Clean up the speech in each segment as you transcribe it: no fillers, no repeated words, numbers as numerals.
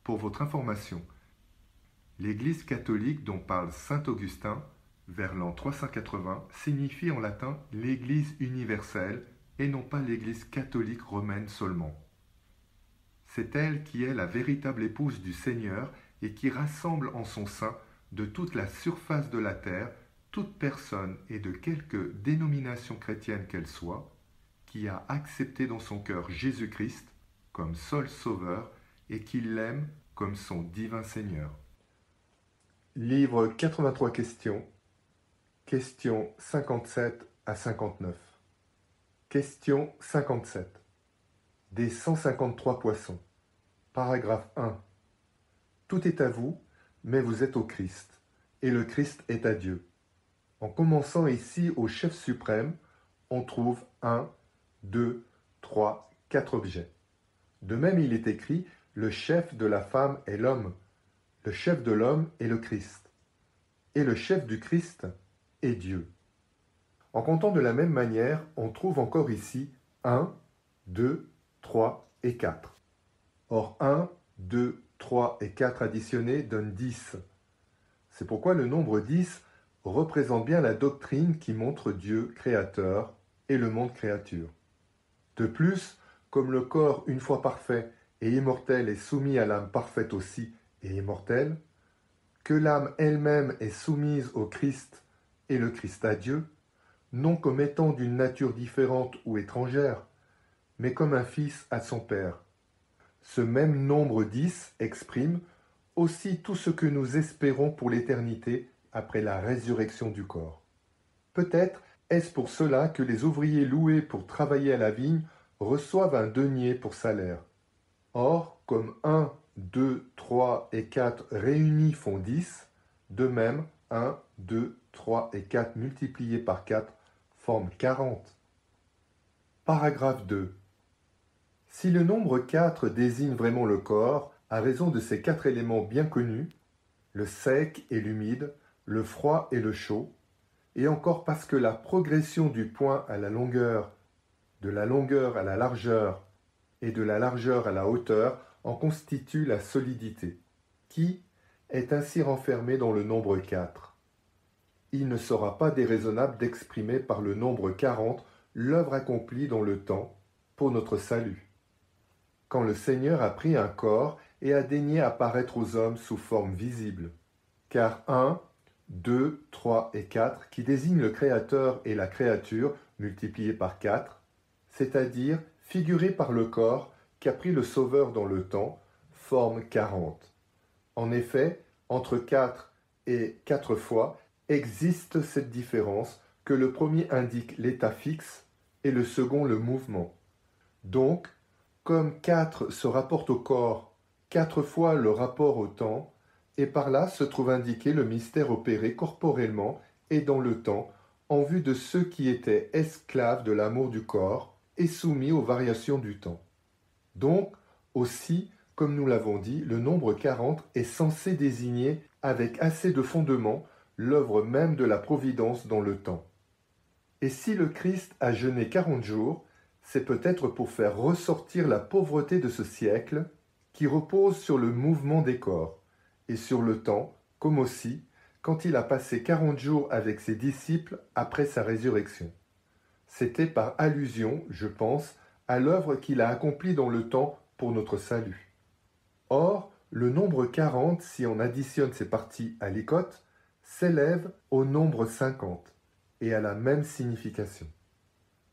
Pour votre information, l'Église catholique dont parle saint Augustin, vers l'an 380, signifie en latin l'Église universelle et non pas l'Église catholique romaine seulement. C'est elle qui est la véritable épouse du Seigneur et qui rassemble en son sein de toute la surface de la terre toute personne et de quelque dénomination chrétienne qu'elle soit, qui a accepté dans son cœur Jésus-Christ comme seul sauveur et qui l'aime comme son divin Seigneur. Livre 83 questions. Questions 57 à 59. Question 57. Des 153 poissons. Paragraphe 1. Tout est à vous, mais vous êtes au Christ, et le Christ est à Dieu. En commençant ici au chef suprême, on trouve 1, 2, 3, 4 objets. De même, il est écrit, le chef de la femme est l'homme, le chef de l'homme est le Christ, et le chef du Christ est Dieu. En comptant de la même manière, on trouve encore ici 1, 2, 3 et 4. Or 1, 2, 3 et 4 additionnés donnent 10. C'est pourquoi le nombre 10 représente bien la doctrine qui montre Dieu créateur et le monde créature. De plus, comme le corps une fois parfait et immortel est soumis à l'âme parfaite aussi et immortelle, que l'âme elle-même est soumise au Christ et le Christ à Dieu, non comme étant d'une nature différente ou étrangère, mais comme un fils à son père. Ce même nombre 10 exprime aussi tout ce que nous espérons pour l'éternité après la résurrection du corps. Peut-être est-ce pour cela que les ouvriers loués pour travailler à la vigne reçoivent un denier pour salaire. Or, comme 1, 2, 3 et 4 réunis font 10, de même 1, 2, 3 et 4 multipliés par 4 forment 40. Paragraphe 2. Si le nombre 4 désigne vraiment le corps, à raison de ces 4 éléments bien connus, le sec et l'humide, le froid et le chaud, et encore parce que la progression du point à la longueur, de la longueur à la largeur et de la largeur à la hauteur en constitue la solidité, qui est ainsi renfermée dans le nombre 4. Il ne sera pas déraisonnable d'exprimer par le nombre 40 l'œuvre accomplie dans le temps pour notre salut. Quand le Seigneur a pris un corps et a daigné apparaître aux hommes sous forme visible. Car 1, 2, 3 et 4, qui désignent le Créateur et la créature multipliés par 4, c'est-à-dire figurés par le corps qu'a pris le Sauveur dans le temps, forment 40. En effet, entre 4 et 4 fois existe cette différence que le premier indique l'état fixe et le second le mouvement. Donc, comme 4 se rapporte au corps, 4 fois le rapport au temps, et par là se trouve indiqué le mystère opéré corporellement et dans le temps, en vue de ceux qui étaient esclaves de l'amour du corps et soumis aux variations du temps. Donc, aussi, comme nous l'avons dit, le nombre 40 est censé désigner, avec assez de fondement, l'œuvre même de la providence dans le temps. Et si le Christ a jeûné 40 jours, c'est peut-être pour faire ressortir la pauvreté de ce siècle qui repose sur le mouvement des corps et sur le temps, comme aussi quand il a passé 40 jours avec ses disciples après sa résurrection. C'était par allusion, je pense, à l'œuvre qu'il a accomplie dans le temps pour notre salut. Or, le nombre 40, si on additionne ses parties alicotes, s'élève au nombre 50 et à la même signification.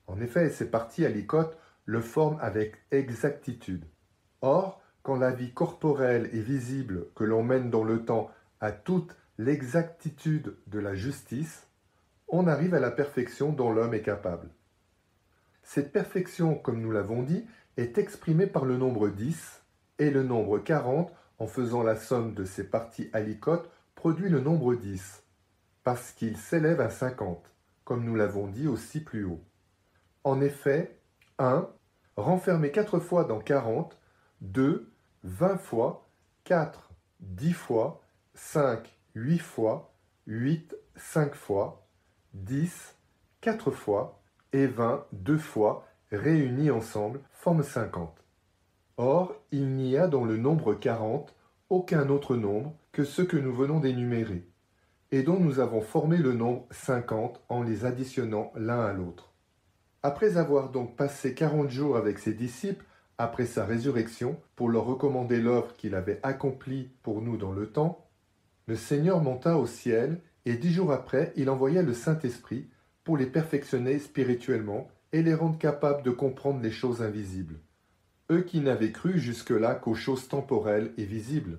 En effet, ces parties alicotes le forment avec exactitude. Or, quand la vie corporelle et visible que l'on mène dans le temps a toute l'exactitude de la justice, on arrive à la perfection dont l'homme est capable. Cette perfection, comme nous l'avons dit, est exprimée par le nombre 10, et le nombre 40, en faisant la somme de ses parties alicotes, produit le nombre 10, parce qu'il s'élève à 50, comme nous l'avons dit aussi plus haut. En effet, 1, renfermé 4 fois dans 40, 2, 20 fois, 4, 10 fois, 5, 8 fois, 8, 5 fois, 10, 4 fois, et 20, 2 fois, réunis ensemble, forment 50. Or, il n'y a dans le nombre 40 aucun autre nombre que ceux que nous venons d'énumérer, et dont nous avons formé le nombre 50 en les additionnant l'un à l'autre. Après avoir donc passé 40 jours avec ses disciples, après sa résurrection, pour leur recommander l'œuvre qu'il avait accomplie pour nous dans le temps, le Seigneur monta au ciel, et 10 jours après, il envoya le Saint-Esprit pour les perfectionner spirituellement et les rendre capables de comprendre les choses invisibles, eux qui n'avaient cru jusque-là qu'aux choses temporelles et visibles.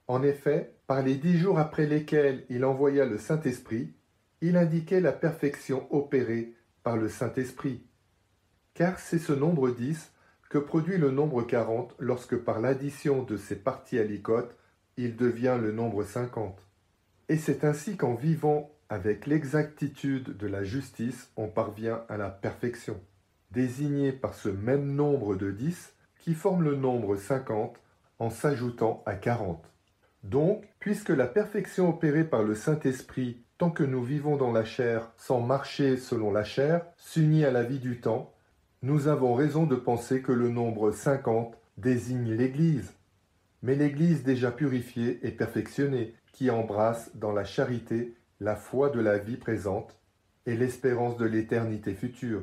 En effet, par les 10 jours après lesquels il envoya le Saint-Esprit, il indiquait la perfection opérée par le Saint-Esprit. Car c'est ce nombre 10 que produit le nombre 40 lorsque par l'addition de ses parties aliquotes, il devient le nombre 50. Et c'est ainsi qu'en vivant avec l'exactitude de la justice, on parvient à la perfection, désignée par ce même nombre de 10 qui forme le nombre 50 en s'ajoutant à 40. Donc, puisque la perfection opérée par le Saint-Esprit, tant que nous vivons dans la chair sans marcher selon la chair, s'unit à la vie du temps, nous avons raison de penser que le nombre 50 désigne l'Église. Mais l'Église déjà purifiée et perfectionnée, qui embrasse dans la charité la foi de la vie présente et l'espérance de l'éternité future,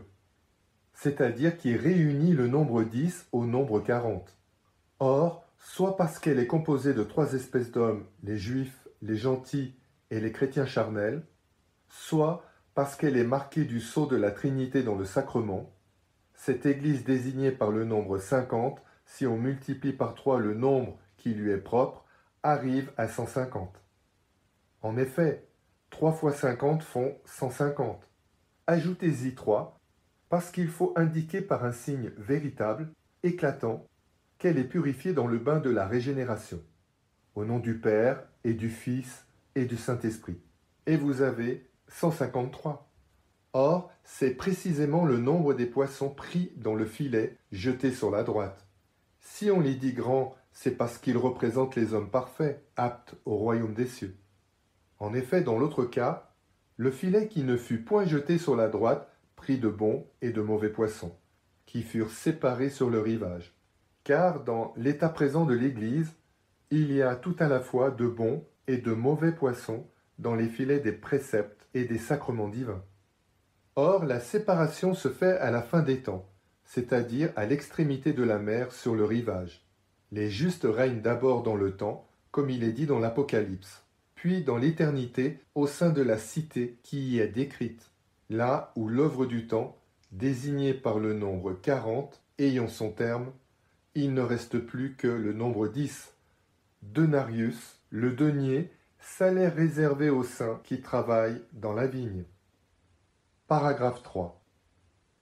c'est-à-dire qui réunit le nombre 10 au nombre 40. Or, soit parce qu'elle est composée de 3 espèces d'hommes, les juifs, les gentils et les chrétiens charnels, soit parce qu'elle est marquée du sceau de la Trinité dans le sacrement, cette Église désignée par le nombre 50, si on multiplie par 3 le nombre qui lui est propre, arrive à 150. En effet, 3 fois 50 font 150. Ajoutez-y 3, parce qu'il faut indiquer par un signe véritable, éclatant, qu'elle est purifiée dans le bain de la régénération. Au nom du Père, et du Fils, et du Saint-Esprit. Et vous avez 153. Or, c'est précisément le nombre des poissons pris dans le filet jeté sur la droite. Si on les dit grands, c'est parce qu'ils représentent les hommes parfaits, aptes au royaume des cieux. En effet, dans l'autre cas, le filet qui ne fut point jeté sur la droite prit de bons et de mauvais poissons, qui furent séparés sur le rivage. Car dans l'état présent de l'Église, il y a tout à la fois de bons et de mauvais poissons dans les filets des préceptes et des sacrements divins. Or, la séparation se fait à la fin des temps, c'est-à-dire à l'extrémité de la mer sur le rivage. Les justes règnent d'abord dans le temps, comme il est dit dans l'Apocalypse, puis dans l'éternité au sein de la cité qui y est décrite, là où l'œuvre du temps, désignée par le nombre 40, ayant son terme, il ne reste plus que le nombre 10. Denarius, le denier, salaire réservé aux saints qui travaillent dans la vigne. Paragraphe 3.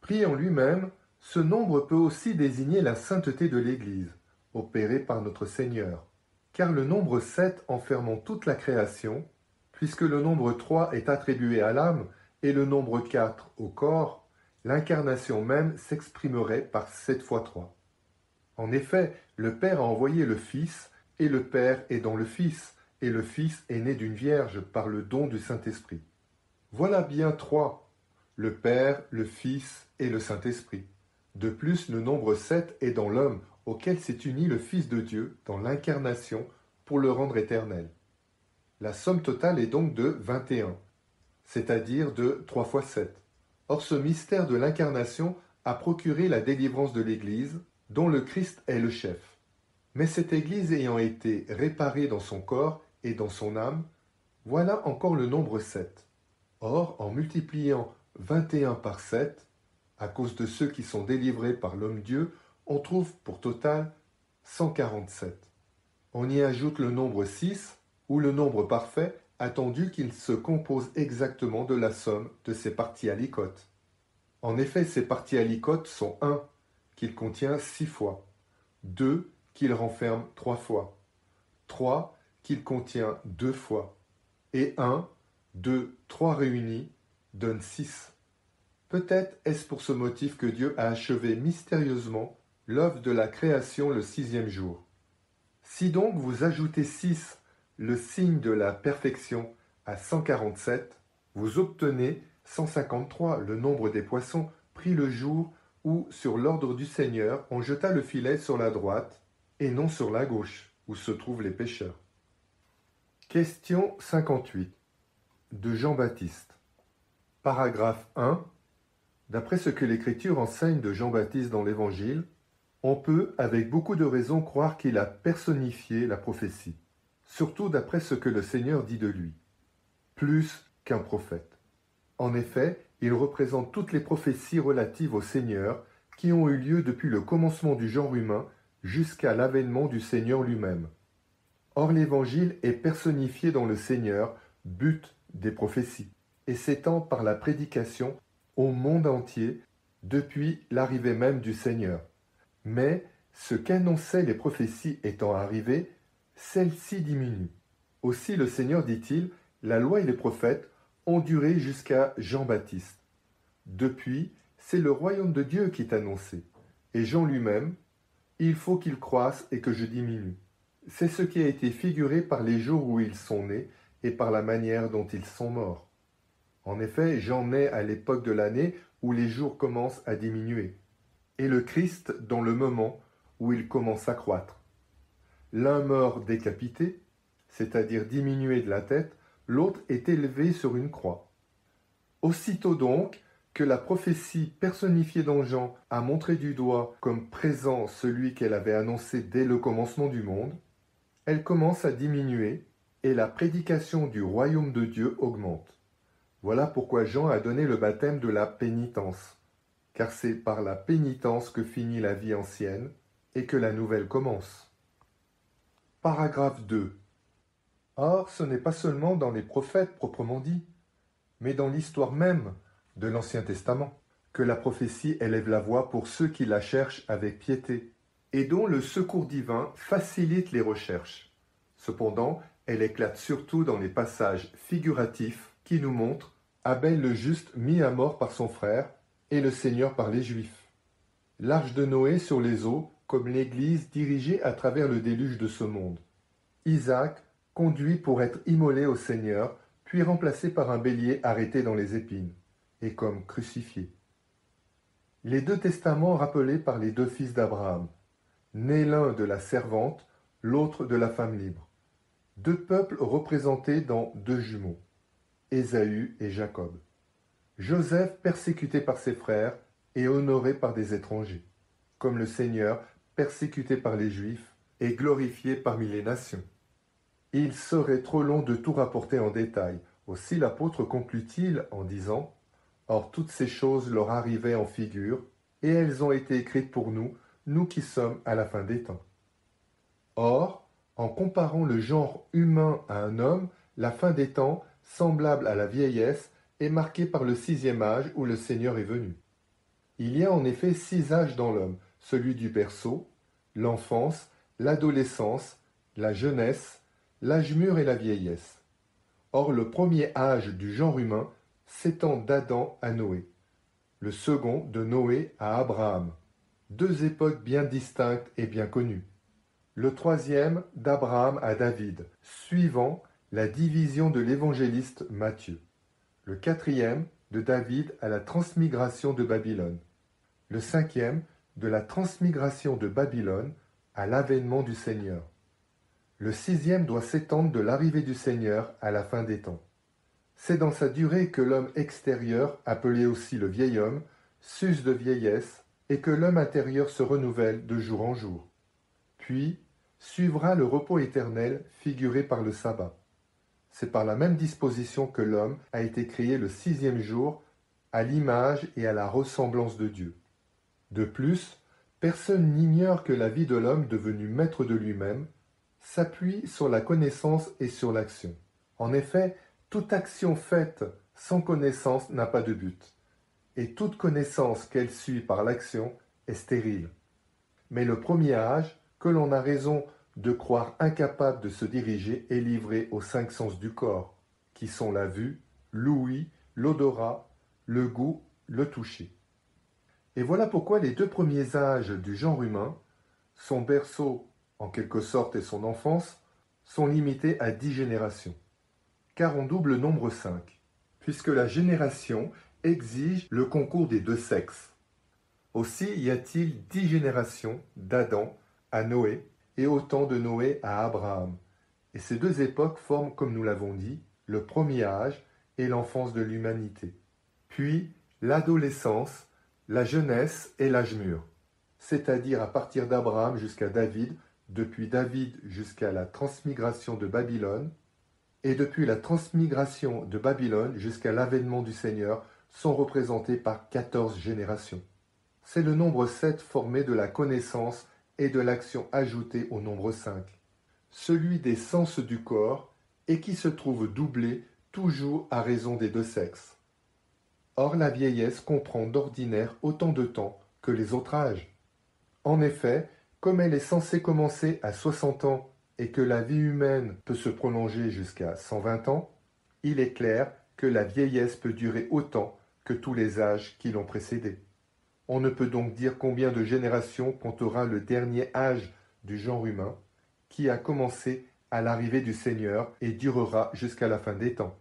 Pris en lui-même, ce nombre peut aussi désigner la sainteté de l'Église, opérée par notre Seigneur, car le nombre 7 enfermant toute la création, puisque le nombre 3 est attribué à l'âme et le nombre 4 au corps, l'incarnation même s'exprimerait par 7 fois 3. En effet, le Père a envoyé le Fils, et le Père est dans le Fils, et le Fils est né d'une Vierge par le don du Saint-Esprit. Voilà bien 3, le Père, le Fils et le Saint-Esprit. De plus, le nombre 7 est dans l'homme, auquel s'est uni le Fils de Dieu dans l'incarnation pour le rendre éternel. La somme totale est donc de 21, c'est-à-dire de 3 fois 7. Or ce mystère de l'incarnation a procuré la délivrance de l'Église, dont le Christ est le chef. Mais cette Église ayant été réparée dans son corps et dans son âme, voilà encore le nombre 7. Or, en multipliant 21 par 7, à cause de ceux qui sont délivrés par l'homme-dieu, on trouve pour total 147. On y ajoute le nombre 6, ou le nombre parfait, attendu qu'il se compose exactement de la somme de ses parties aliquotes. En effet, ces parties aliquotes sont 1, qu'il contient 6 fois, 2, qu'il renferme 3 fois, 3, qu'il contient 2 fois, et 1, 2, 3 réunis donne 6. Peut-être est-ce pour ce motif que Dieu a achevé mystérieusement l'œuvre de la création le 6e jour. Si donc vous ajoutez 6, le signe de la perfection, à 147, vous obtenez 153, le nombre des poissons pris le jour où, sur l'ordre du Seigneur, on jeta le filet sur la droite et non sur la gauche. où se trouvent les pécheurs. Question 58 de Jean-Baptiste. Paragraphe 1. D'après ce que l'Écriture enseigne de Jean-Baptiste dans l'Évangile, on peut, avec beaucoup de raison, croire qu'il a personnifié la prophétie, surtout d'après ce que le Seigneur dit de lui, plus qu'un prophète. En effet, il représente toutes les prophéties relatives au Seigneur qui ont eu lieu depuis le commencement du genre humain jusqu'à l'avènement du Seigneur lui-même. Or l'Évangile est personnifié dans le Seigneur, but des prophéties, et s'étend par la prédication au monde entier depuis l'arrivée même du Seigneur. Mais ce qu'annonçaient les prophéties étant arrivées, celles-ci diminuent. Aussi le Seigneur dit-il, la loi et les prophètes ont duré jusqu'à Jean-Baptiste. Depuis, c'est le royaume de Dieu qui est annoncé. Et Jean lui-même, il faut qu'il croisse et que je diminue. C'est ce qui a été figuré par les jours où ils sont nés et par la manière dont ils sont morts. En effet, Jean naît à l'époque de l'année où les jours commencent à diminuer, et le Christ dans le moment où il commence à croître. L'un meurt décapité, c'est-à-dire diminué de la tête, l'autre est élevé sur une croix. Aussitôt donc que la prophétie personnifiée dans Jean a montré du doigt comme présent celui qu'elle avait annoncé dès le commencement du monde, elle commence à diminuer et la prédication du royaume de Dieu augmente. Voilà pourquoi Jean a donné le baptême de la pénitence, car c'est par la pénitence que finit la vie ancienne et que la nouvelle commence. Paragraphe 2. Or, ce n'est pas seulement dans les prophètes proprement dit, mais dans l'histoire même de l'Ancien Testament, que la prophétie élève la voix pour ceux qui la cherchent avec piété, et dont le secours divin facilite les recherches. Cependant, elle éclate surtout dans les passages figuratifs qui nous montrent Abel le juste mis à mort par son frère et le Seigneur par les Juifs. L'arche de Noé sur les eaux comme l'Église dirigée à travers le déluge de ce monde. Isaac conduit pour être immolé au Seigneur, puis remplacé par un bélier arrêté dans les épines, et comme crucifié. Les deux testaments rappelés par les deux fils d'Abraham, nés l'un de la servante, l'autre de la femme libre. Deux peuples représentés dans deux jumeaux, Ésaü et Jacob. Joseph persécuté par ses frères et honoré par des étrangers, comme le Seigneur persécuté par les Juifs et glorifié parmi les nations. Il serait trop long de tout rapporter en détail. Aussi l'apôtre conclut-il en disant « Or toutes ces choses leur arrivaient en figure, et elles ont été écrites pour nous, nous qui sommes à la fin des temps. » Or, en comparant le genre humain à un homme, la fin des temps, semblable à la vieillesse, est marquée par le 6e âge où le Seigneur est venu. Il y a en effet 6 âges dans l'homme, celui du berceau, l'enfance, l'adolescence, la jeunesse, l'âge mûr et la vieillesse. Or le premier âge du genre humain s'étend d'Adam à Noé, le second de Noé à Abraham, 2 époques bien distinctes et bien connues. Le troisième d'Abraham à David, suivant la division de l'évangéliste Matthieu. Le 4e de David à la transmigration de Babylone. Le 5e de la transmigration de Babylone à l'avènement du Seigneur. Le 6e doit s'étendre de l'arrivée du Seigneur à la fin des temps. C'est dans sa durée que l'homme extérieur, appelé aussi le vieil homme, s'use de vieillesse et que l'homme intérieur se renouvelle de jour en jour. Puis suivra le repos éternel figuré par le sabbat. C'est par la même disposition que l'homme a été créé le 6e jour à l'image et à la ressemblance de Dieu. De plus, personne n'ignore que la vie de l'homme devenu maître de lui-même s'appuie sur la connaissance et sur l'action. En effet, toute action faite sans connaissance n'a pas de but, et toute connaissance qu'elle suit par l'action est stérile. Mais le premier âge, que l'on a raison de croire incapable de se diriger, est livré aux 5 sens du corps, qui sont la vue, l'ouïe, l'odorat, le goût, le toucher. Et voilà pourquoi les 2 premiers âges du genre humain, son berceau en quelque sorte et son enfance, sont limités à 10 générations, car on double le nombre 5, puisque la génération exige le concours des 2 sexes. Aussi y a-t-il 10 générations d'Adam à Noé, et au temps de Noé à Abraham. Et ces deux époques forment, comme nous l'avons dit, le premier âge et l'enfance de l'humanité. Puis l'adolescence, la jeunesse et l'âge mûr, c'est-à-dire à partir d'Abraham jusqu'à David, depuis David jusqu'à la transmigration de Babylone, et depuis la transmigration de Babylone jusqu'à l'avènement du Seigneur, sont représentés par 14 générations. C'est le nombre 7 formé de la connaissance et de l'action ajoutée au nombre 5, celui des sens du corps, et qui se trouve doublé toujours à raison des deux sexes. Or la vieillesse comprend d'ordinaire autant de temps que les autres âges. En effet, comme elle est censée commencer à 60 ans et que la vie humaine peut se prolonger jusqu'à 120 ans, il est clair que la vieillesse peut durer autant que tous les âges qui l'ont précédée. On ne peut donc dire combien de générations comptera le dernier âge du genre humain, qui a commencé à l'arrivée du Seigneur et durera jusqu'à la fin des temps.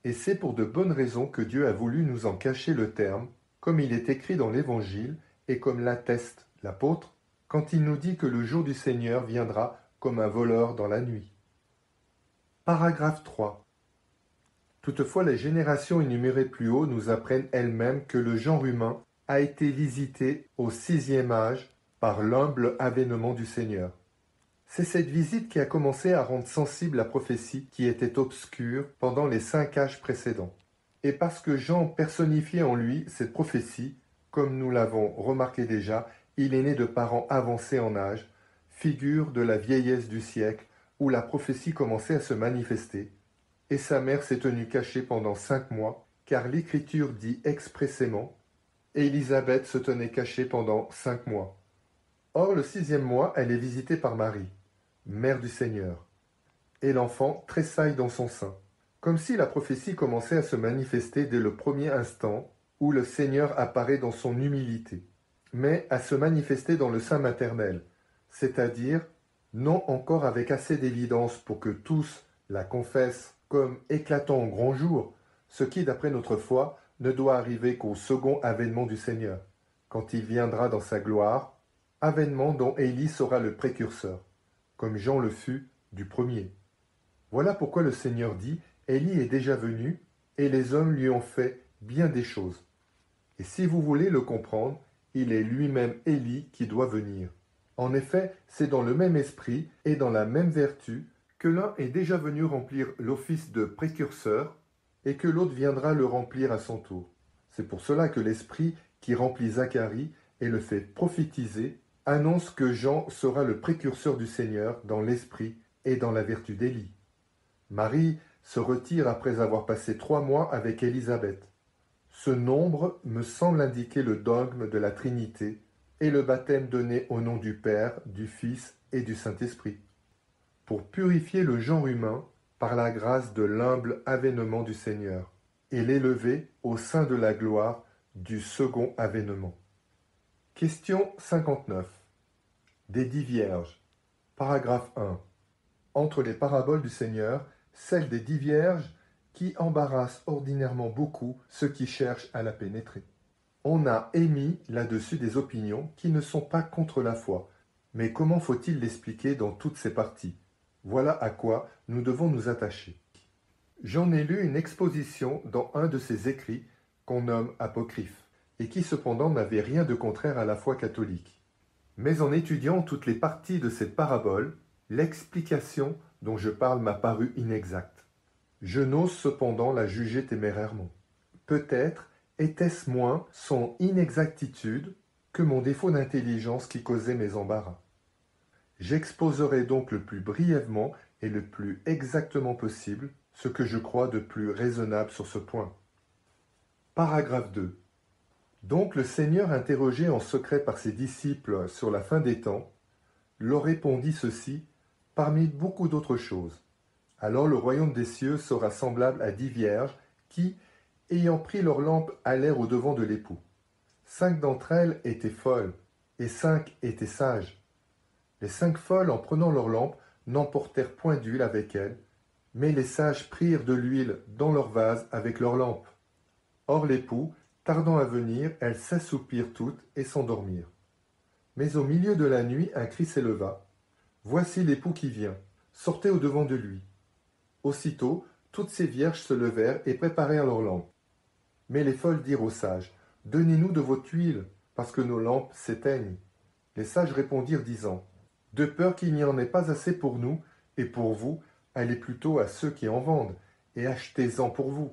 Et c'est pour de bonnes raisons que Dieu a voulu nous en cacher le terme, comme il est écrit dans l'Évangile et comme l'atteste l'apôtre, quand il nous dit que le jour du Seigneur viendra comme un voleur dans la nuit. Paragraphe 3. Toutefois, les générations énumérées plus haut nous apprennent elles-mêmes que le genre humain a été visité au 6e âge par l'humble avènement du Seigneur. C'est cette visite qui a commencé à rendre sensible la prophétie qui était obscure pendant les 5 âges précédents. Et parce que Jean personnifiait en lui cette prophétie, comme nous l'avons remarqué déjà, il est né de parents avancés en âge, figure de la vieillesse du siècle où la prophétie commençait à se manifester, et sa mère s'est tenue cachée pendant 5 mois, car l'Écriture dit expressément « Élisabeth se tenait cachée pendant 5 mois ». Or, le 6e mois, elle est visitée par Marie, mère du Seigneur, et l'enfant tressaille dans son sein, comme si la prophétie commençait à se manifester dès le premier instant où le Seigneur apparaît dans son humilité, mais à se manifester dans le sein maternel, c'est-à-dire non encore avec assez d'évidence pour que tous la confessent comme éclatant au grand jour, ce qui, d'après notre foi, ne doit arriver qu'au second avènement du Seigneur, quand il viendra dans sa gloire, avènement dont Élie sera le précurseur, comme Jean le fut du premier. Voilà pourquoi le Seigneur dit « Élie est déjà venu, et les hommes lui ont fait bien des choses. » Et si vous voulez le comprendre, il est lui-même Élie qui doit venir. En effet, c'est dans le même esprit et dans la même vertu que l'un est déjà venu remplir l'office de précurseur et que l'autre viendra le remplir à son tour. C'est pour cela que l'esprit qui remplit Zacharie et le fait prophétiser annonce que Jean sera le précurseur du Seigneur dans l'esprit et dans la vertu d'Élie. Marie se retire après avoir passé 3 mois avec Élisabeth. Ce nombre me semble indiquer le dogme de la Trinité et le baptême donné au nom du Père, du Fils et du Saint-Esprit, pour purifier le genre humain par la grâce de l'humble avènement du Seigneur et l'élever au sein de la gloire du second avènement. Question 59. Des 10 vierges. Paragraphe 1. Entre les paraboles du Seigneur, celle des 10 vierges qui embarrasse ordinairement beaucoup ceux qui cherchent à la pénétrer. On a émis là-dessus des opinions qui ne sont pas contre la foi, mais comment faut-il l'expliquer dans toutes ses parties? Voilà à quoi nous devons nous attacher. J'en ai lu une exposition dans un de ses écrits qu'on nomme apocryphe, et qui cependant n'avait rien de contraire à la foi catholique. Mais en étudiant toutes les parties de cette parabole, l'explication dont je parle m'a paru inexacte. Je n'ose cependant la juger témérairement. Peut-être était-ce moins son inexactitude que mon défaut d'intelligence qui causait mes embarras. J'exposerai donc le plus brièvement et le plus exactement possible ce que je crois de plus raisonnable sur ce point. Paragraphe 2. Donc le Seigneur, interrogé en secret par ses disciples sur la fin des temps, leur répondit ceci parmi beaucoup d'autres choses. Alors le royaume des cieux sera semblable à 10 vierges qui, ayant pris leur lampe, allèrent au-devant de l'époux. 5 d'entre elles étaient folles, et 5 étaient sages. Les 5 folles, en prenant leur lampe, n'emportèrent point d'huile avec elles, mais les sages prirent de l'huile dans leur vase avec leur lampe. Or l'époux, tardant à venir, elles s'assoupirent toutes et s'endormirent. Mais au milieu de la nuit, un cri s'éleva. Voici l'époux qui vient, sortez au-devant de lui. Aussitôt, toutes ces vierges se levèrent et préparèrent leurs lampes. Mais les folles dirent aux sages, donnez-nous de votre huile, parce que nos lampes s'éteignent. Les sages répondirent disant, de peur qu'il n'y en ait pas assez pour nous, et pour vous, allez plutôt à ceux qui en vendent, et achetez-en pour vous.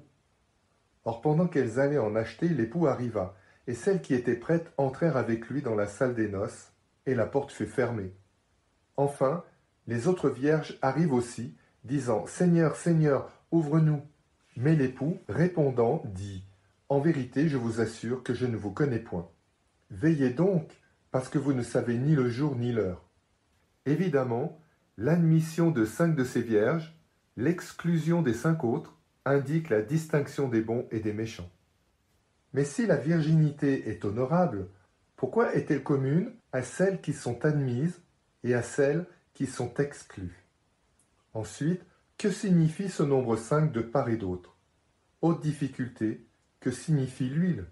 Or pendant qu'elles allaient en acheter, l'époux arriva, et celles qui étaient prêtes entrèrent avec lui dans la salle des noces, et la porte fut fermée. Enfin, les autres vierges arrivent aussi, disant, Seigneur, Seigneur, ouvre-nous. Mais l'époux, répondant, dit, en vérité, je vous assure que je ne vous connais point. Veillez donc, parce que vous ne savez ni le jour ni l'heure. Évidemment, l'admission de 5 de ces vierges, l'exclusion des 5 autres, indique la distinction des bons et des méchants. Mais si la virginité est honorable, pourquoi est-elle commune à celles qui sont admises et à celles qui sont exclues? Ensuite, que signifie ce nombre 5 de part et d'autre? Haute difficulté, que signifie l'huile?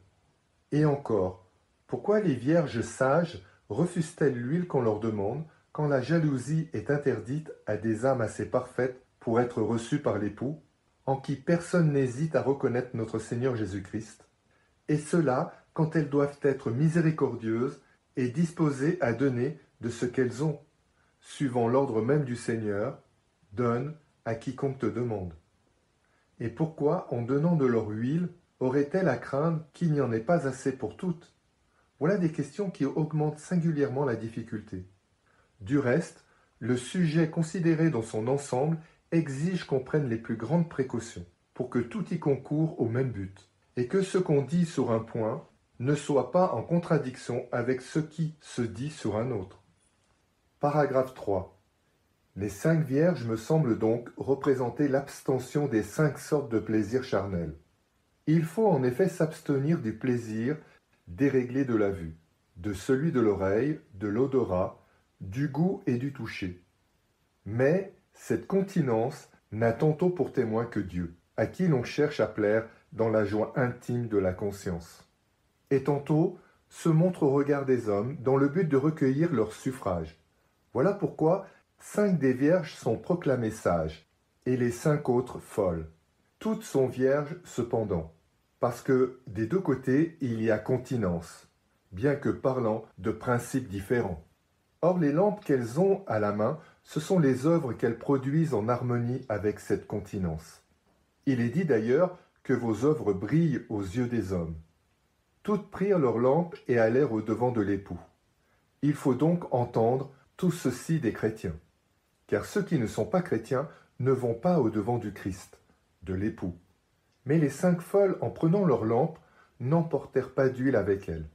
Et encore, pourquoi les vierges sages refusent-elles l'huile qu'on leur demande quand la jalousie est interdite à des âmes assez parfaites pour être reçues par l'époux, en qui personne n'hésite à reconnaître notre Seigneur Jésus-Christ, et cela quand elles doivent être miséricordieuses et disposées à donner de ce qu'elles ont, suivant l'ordre même du Seigneur, donne à quiconque te demande. Et pourquoi, en donnant de leur huile, aurait-elle à craindre qu'il n'y en ait pas assez pour toutes? Voilà des questions qui augmentent singulièrement la difficulté. Du reste, le sujet considéré dans son ensemble exige qu'on prenne les plus grandes précautions pour que tout y concourt au même but, et que ce qu'on dit sur un point ne soit pas en contradiction avec ce qui se dit sur un autre. Paragraphe 3. Les 5 vierges me semblent donc représenter l'abstention des 5 sortes de plaisirs charnels. Il faut en effet s'abstenir du plaisir déréglé de la vue, de celui de l'oreille, de l'odorat, du goût et du toucher. Mais cette continence n'a tantôt pour témoin que Dieu, à qui l'on cherche à plaire dans la joie intime de la conscience. Et tantôt se montre au regard des hommes dans le but de recueillir leur suffrage. Voilà pourquoi 5 des vierges sont proclamées sages, et les 5 autres folles. Toutes sont vierges cependant, parce que des deux côtés il y a continence, bien que parlant de principes différents. Or les lampes qu'elles ont à la main, ce sont les œuvres qu'elles produisent en harmonie avec cette continence. Il est dit d'ailleurs que vos œuvres brillent aux yeux des hommes. Toutes prirent leurs lampes et allèrent au-devant de l'époux. Il faut donc entendre tout ceci des chrétiens, car ceux qui ne sont pas chrétiens ne vont pas au-devant du Christ, de l'époux. Mais les 5 folles, en prenant leurs lampes, n'emportèrent pas d'huile avec elles.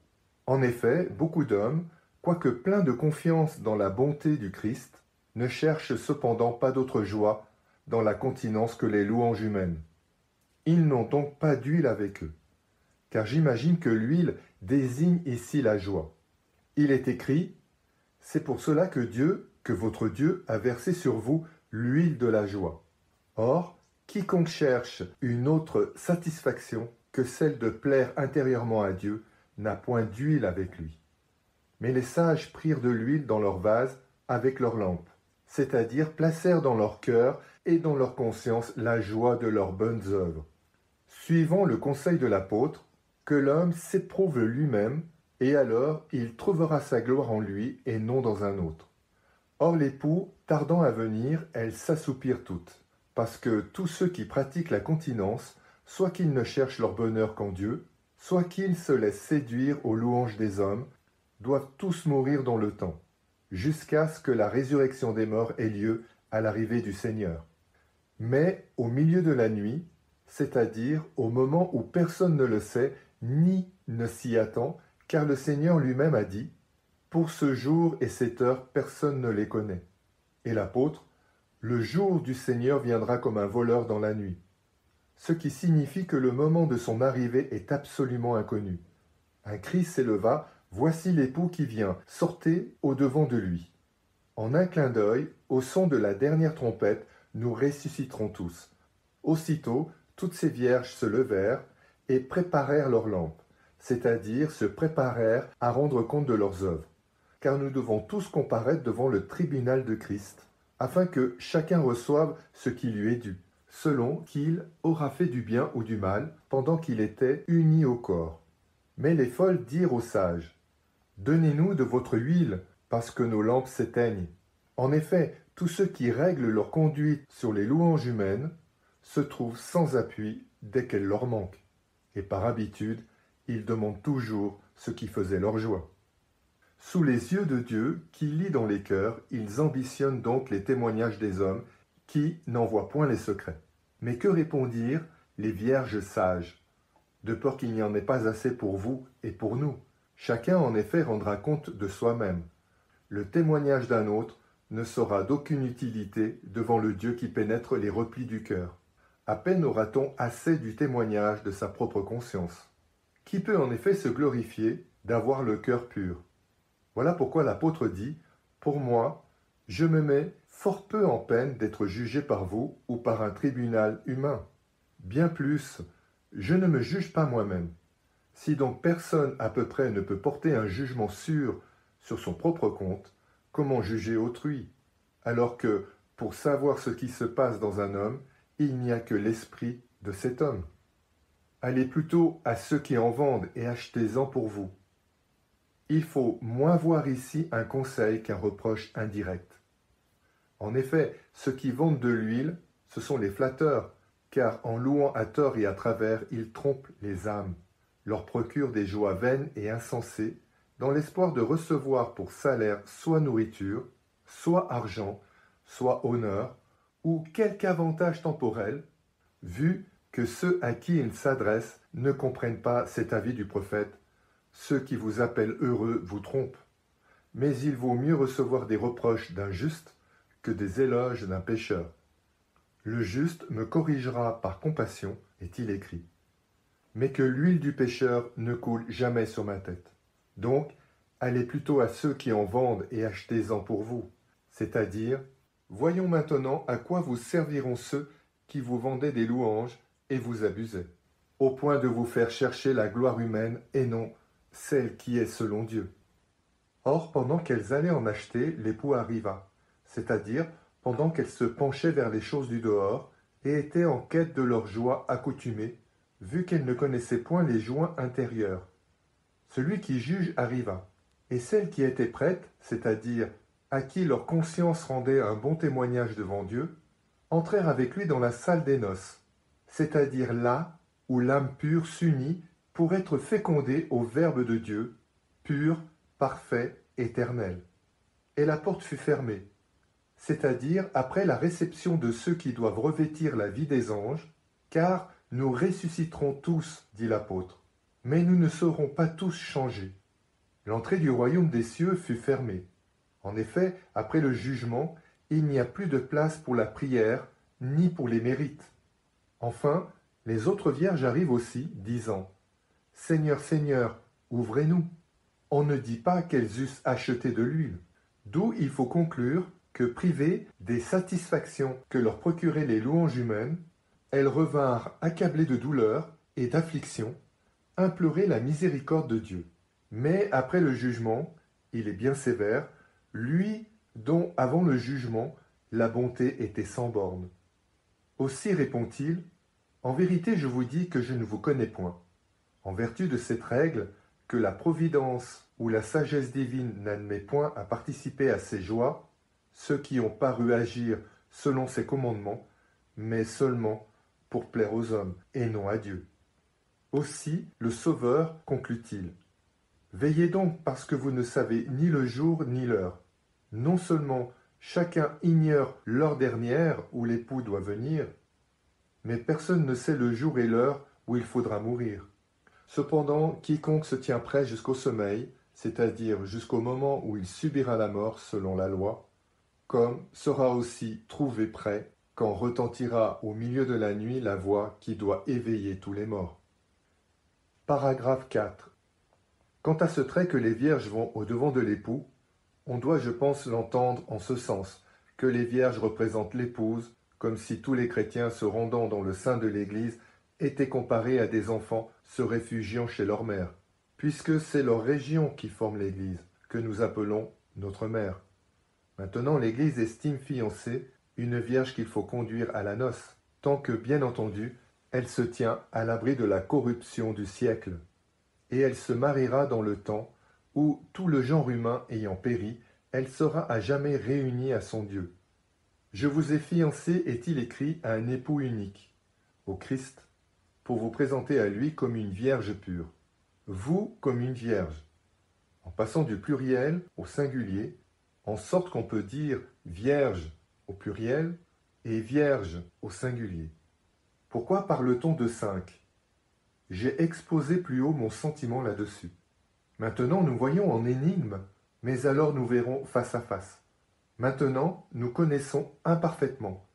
En effet, beaucoup d'hommes, quoique pleins de confiance dans la bonté du Christ, ne cherchent cependant pas d'autre joie dans la continence que les louanges humaines. Ils n'ont donc pas d'huile avec eux, car j'imagine que l'huile désigne ici la joie. Il est écrit, « C'est pour cela que Dieu, que votre Dieu, a versé sur vous l'huile de la joie. » Or, quiconque cherche une autre satisfaction que celle de plaire intérieurement à Dieu n'a point d'huile avec lui. Mais les sages prirent de l'huile dans leur vase avec leurs lampes, c'est-à-dire placèrent dans leur cœur et dans leur conscience la joie de leurs bonnes œuvres. Suivant le conseil de l'apôtre, que l'homme s'éprouve lui-même, et alors il trouvera sa gloire en lui et non dans un autre. Or l'époux, tardant à venir, elles s'assoupirent toutes, parce que tous ceux qui pratiquent la continence, soit qu'ils ne cherchent leur bonheur qu'en Dieu, soit qu'ils se laissent séduire aux louanges des hommes, doivent tous mourir dans le temps, jusqu'à ce que la résurrection des morts ait lieu à l'arrivée du Seigneur. Mais au milieu de la nuit, c'est-à-dire au moment où personne ne le sait, ni ne s'y attend, car le Seigneur lui-même a dit, « Pour ce jour et cette heure, personne ne les connaît. » Et l'apôtre, « Le jour du Seigneur viendra comme un voleur dans la nuit. » Ce qui signifie que le moment de son arrivée est absolument inconnu. Un cri s'éleva, « Voici l'époux qui vient, sortez au-devant de lui. » En un clin d'œil, au son de la dernière trompette, nous ressusciterons tous. Aussitôt, toutes ces vierges se levèrent et préparèrent leurs lampes, c'est-à-dire se préparèrent à rendre compte de leurs œuvres. car nous devons tous comparaître devant le tribunal de Christ, afin que chacun reçoive ce qui lui est dû, selon qu'il aura fait du bien ou du mal pendant qu'il était uni au corps. Mais les folles dirent aux sages, « Donnez-nous de votre huile, parce que nos lampes s'éteignent. » En effet, tous ceux qui règlent leur conduite sur les louanges humaines se trouvent sans appui dès qu'elles leur manquent, et par habitude, ils demandent toujours ce qui faisait leur joie. Sous les yeux de Dieu, qui lit dans les cœurs, ils ambitionnent donc les témoignages des hommes, qui n'en voient point les secrets. Mais que répondirent les vierges sages? De peur qu'il n'y en ait pas assez pour vous et pour nous. Chacun en effet rendra compte de soi-même. Le témoignage d'un autre ne sera d'aucune utilité devant le Dieu qui pénètre les replis du cœur. À peine aura-t-on assez du témoignage de sa propre conscience. Qui peut en effet se glorifier d'avoir le cœur pur? Voilà pourquoi l'apôtre dit « Pour moi, je me mets fort peu en peine d'être jugé par vous ou par un tribunal humain. Bien plus, je ne me juge pas moi-même. Si donc personne à peu près ne peut porter un jugement sûr sur son propre compte, comment juger autrui, alors que, pour savoir ce qui se passe dans un homme, il n'y a que l'esprit de cet homme. Allez plutôt à ceux qui en vendent et achetez-en pour vous. Il faut moins voir ici un conseil qu'un reproche indirect. En effet, ceux qui vendent de l'huile, ce sont les flatteurs, car en louant à tort et à travers, ils trompent les âmes, leur procurent des joies vaines et insensées, dans l'espoir de recevoir pour salaire soit nourriture, soit argent, soit honneur, ou quelque avantage temporel, vu que ceux à qui ils s'adressent ne comprennent pas cet avis du prophète. Ceux qui vous appellent heureux vous trompent. Mais il vaut mieux recevoir des reproches d'un juste que des éloges d'un pécheur. Le juste me corrigera par compassion, est-il écrit. Mais que l'huile du pécheur ne coule jamais sur ma tête. Donc, allez plutôt à ceux qui en vendent et achetez-en pour vous. C'est-à-dire, voyons maintenant à quoi vous serviront ceux qui vous vendaient des louanges et vous abusaient, au point de vous faire chercher la gloire humaine et non celle qui est selon Dieu. Or, pendant qu'elles allaient en acheter, l'époux arriva, c'est-à-dire pendant qu'elles se penchaient vers les choses du dehors et étaient en quête de leur joie accoutumée, vu qu'elles ne connaissaient point les joints intérieurs. Celui qui juge arriva, et celles qui étaient prêtes, c'est-à-dire à qui leur conscience rendait un bon témoignage devant Dieu, entrèrent avec lui dans la salle des noces, c'est-à-dire là où l'âme pure s'unit pour être fécondée au Verbe de Dieu, pur, parfait, éternel. Et la porte fut fermée, c'est-à-dire après la réception de ceux qui doivent revêtir la vie des anges, car nous ressusciterons tous, dit l'apôtre, mais nous ne serons pas tous changés. L'entrée du royaume des cieux fut fermée. En effet, après le jugement, il n'y a plus de place pour la prière, ni pour les mérites. Enfin, les autres vierges arrivent aussi, disant « Seigneur, Seigneur, ouvrez-nous !» On ne dit pas qu'elles eussent acheté de l'huile, d'où il faut conclure que, privées des satisfactions que leur procuraient les louanges humaines, elles revinrent accablées de douleur et d'affliction, implorer la miséricorde de Dieu. Mais après le jugement, il est bien sévère, lui dont avant le jugement la bonté était sans borne. Aussi répond-il, « En vérité je vous dis que je ne vous connais point. » En vertu de cette règle, que la providence ou la sagesse divine n'admet point à participer à ses joies, ceux qui ont paru agir selon ses commandements, mais seulement pour plaire aux hommes et non à Dieu. Aussi le Sauveur conclut-il, « Veillez donc parce que vous ne savez ni le jour ni l'heure. Non seulement chacun ignore l'heure dernière où l'époux doit venir, mais personne ne sait le jour et l'heure où il faudra mourir. Cependant, quiconque se tient prêt jusqu'au sommeil, c'est-à-dire jusqu'au moment où il subira la mort selon la loi, comme sera aussi trouvé prêt quand retentira au milieu de la nuit la voix qui doit éveiller tous les morts. » Paragraphe 4. Quant à ce trait que les vierges vont au-devant de l'époux, on doit, je pense, l'entendre en ce sens, que les vierges représentent l'épouse, comme si tous les chrétiens se rendant dans le sein de l'Église étaient comparés à des enfants se réfugiant chez leur mère, puisque c'est leur région qui forme l'Église, que nous appelons notre mère. Maintenant, l'Église estime fiancée une vierge qu'il faut conduire à la noce, tant que, bien entendu, elle se tient à l'abri de la corruption du siècle. Et elle se mariera dans le temps où, tout le genre humain ayant péri, elle sera à jamais réunie à son Dieu. Je vous ai fiancé, est-il écrit, à un époux unique, au Christ, pour vous présenter à lui comme une vierge pure, vous comme une vierge, en passant du pluriel au singulier, en sorte qu'on peut dire vierge au pluriel et vierge au singulier. Pourquoi parle-t-on de 5 ? J'ai exposé plus haut mon sentiment là-dessus. Maintenant nous voyons en énigme, mais alors nous verrons face à face. Maintenant nous connaissons imparfaitement,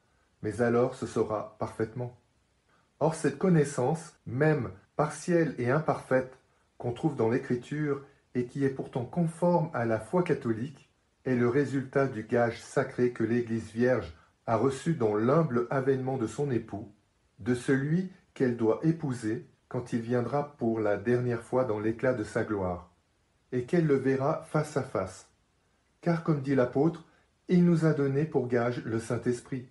mais alors ce sera parfaitement. Or cette connaissance, même partielle et imparfaite, qu'on trouve dans l'Écriture et qui est pourtant conforme à la foi catholique, est le résultat du gage sacré que l'Église vierge a reçu dans l'humble avènement de son époux, de celui qu'elle doit épouser quand il viendra pour la dernière fois dans l'éclat de sa gloire, et qu'elle le verra face à face. Car comme dit l'apôtre, il nous a donné pour gage le Saint-Esprit.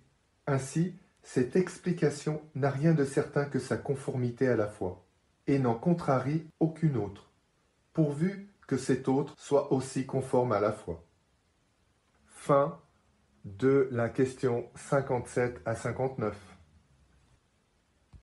Ainsi, cette explication n'a rien de certain que sa conformité à la foi, et n'en contrarie aucune autre, pourvu que cette autre soit aussi conforme à la foi. Fin de la question 57 à 59.